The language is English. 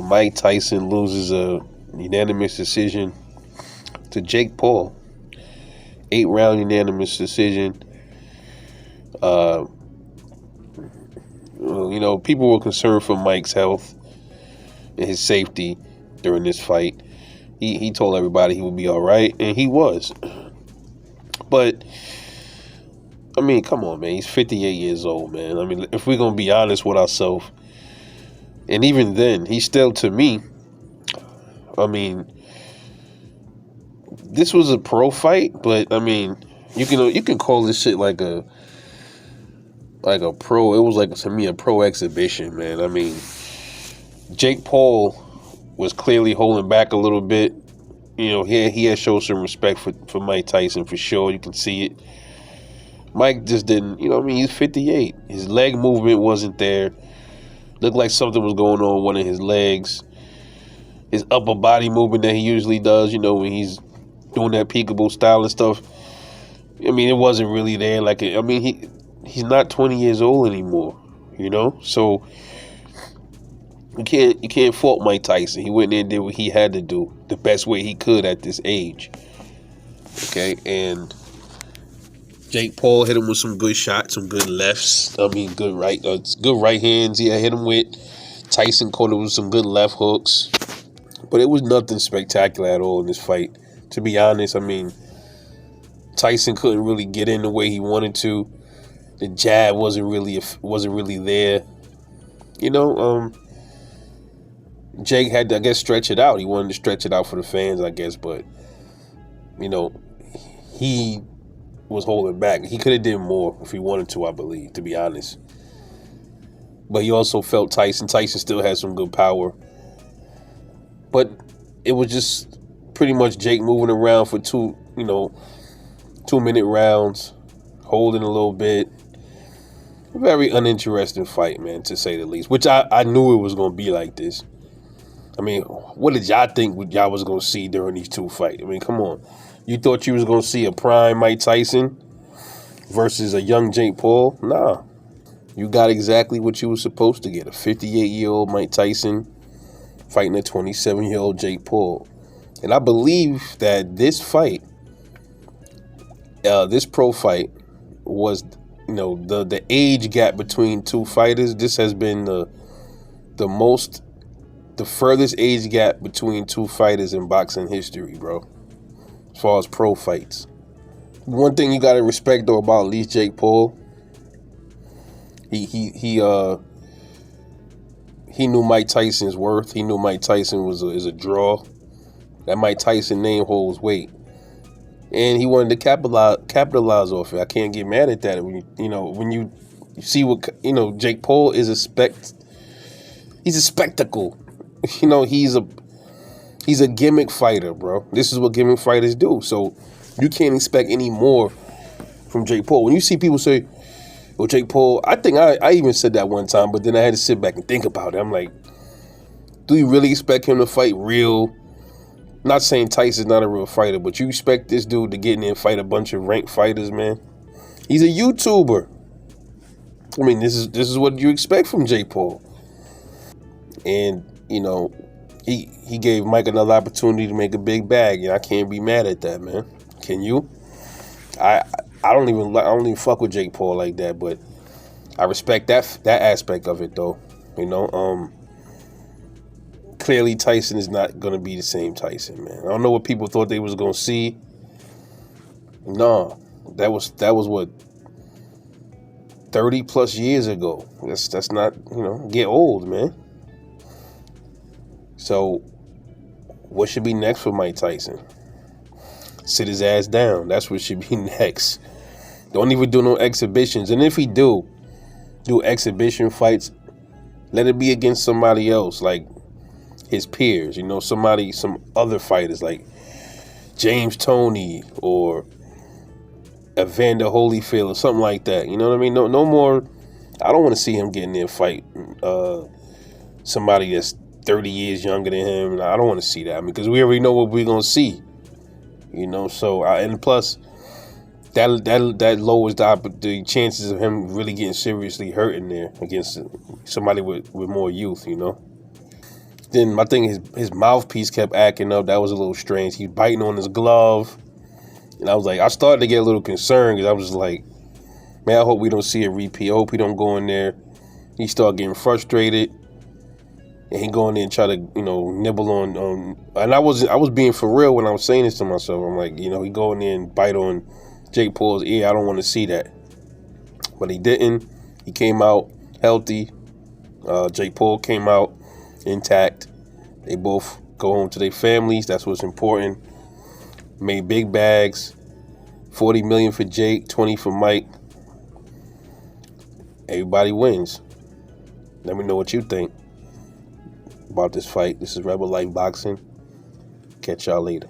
Mike Tyson loses a unanimous decision to Jake Paul. 8-round unanimous decision. Uh, people were concerned for Mike's health and his safety during this fight. He told everybody he would be all right, and he was. But I mean, come on, man. He's 58 years old, man. I mean, if we're gonna be honest with ourselves, and even then, he's still, to me, I mean, this was a pro fight, but I mean, you can call this shit like a pro. It was like, to me, a pro exhibition, man. I mean, Jake Paul was clearly holding back a little bit. He had showed some respect for Mike Tyson, for sure. You can see it. Mike just didn't, he's 58. His leg movement wasn't there. Looked like something was going on with one of his legs. His upper body movement that he usually does, when he's doing that peekaboo style and stuff. I mean, it wasn't really there. He's not 20 years old anymore, So you can't fault Mike Tyson. He went in and did what he had to do the best way he could at this age. Okay, and Jake Paul hit him with some good shots, some good lefts. I mean, good right hands. Yeah, hit him with. Tyson caught him with some good left hooks, but it was nothing spectacular at all in this fight. To be honest, I mean, Tyson couldn't really get in the way he wanted to. The jab wasn't really there. Jake had to, I guess, stretch it out. He wanted to stretch it out for the fans, I guess, but he was holding back. He could have did more if he wanted to, I believe, to be honest. But he also felt Tyson. Tyson still had some good power. But it was just pretty much Jake moving around for 2-minute rounds, holding a little bit. A very uninteresting fight, man, to say the least. Which I knew it was going to be like this. I mean, what did y'all think y'all was going to see during these two fights? I mean, come on. You thought you was going to see a prime Mike Tyson versus a young Jake Paul? Nah. You got exactly what you were supposed to get. A 58-year-old Mike Tyson fighting a 27-year-old Jake Paul. And I believe that this fight, this pro fight, was, the age gap between two fighters. This has been the furthest age gap between two fighters in boxing history, bro. As far as pro fights. One thing you gotta respect though about at least Jake Paul, he knew Mike Tyson's worth. He knew Mike Tyson is a draw. That Mike Tyson name holds weight, and he wanted to capitalize off it. I can't get mad at that. When you see what Jake Paul is he's a spectacle. He's a gimmick fighter, bro. This is what gimmick fighters do. So you can't expect any more from Jake Paul. When you see people say, well, Jake Paul, I think I even said that one time, but then I had to sit back and think about it. I'm like, do you really expect him to fight real? Not saying Tyson's not a real fighter, but you expect this dude to get in there and fight a bunch of ranked fighters, man? He's a YouTuber. I mean, this is what you expect from Jake Paul. And, he gave Mike another opportunity to make a big bag, and I can't be mad at that, man. Can you? I don't even fuck with Jake Paul like that, but I respect that aspect of it though. Clearly Tyson is not gonna be the same Tyson, man. I don't know what people thought they was gonna see. No, that was what, 30 plus years ago. That's not, get old, man. So what should be next for Mike Tyson? Sit his ass down. That's what should be next. Don't even do no exhibitions. And if he do exhibition fights, let it be against somebody else, like his peers, some other fighters like James Toney or Evander Holyfield or something like that. You know what I mean? No more. I don't want to see him get in there and fight somebody that's 30 years younger than him. And I don't want to see that, because we already know what we're gonna see. So and plus that lowers the chances of him really getting seriously hurt in there against somebody with more youth. Then I think his mouthpiece kept acting up. That was a little strange. He biting on his glove. And I was like, I started to get a little concerned because I was just like, man, I hope we don't see a repeat. I hope he don't go in there. He start getting frustrated. And he go in there and try to, nibble on and I was being for real when I was saying this to myself. I'm like, he go in there and bite on Jake Paul's ear. I don't want to see that. But he didn't. He came out healthy. Jake Paul came out intact. They both go home to their families. That's what's important. Made big bags. $40 million for Jake, 20 for Mike. Everybody wins. Let me know what you think about this fight. This is Rebel Life Boxing. Catch y'all later.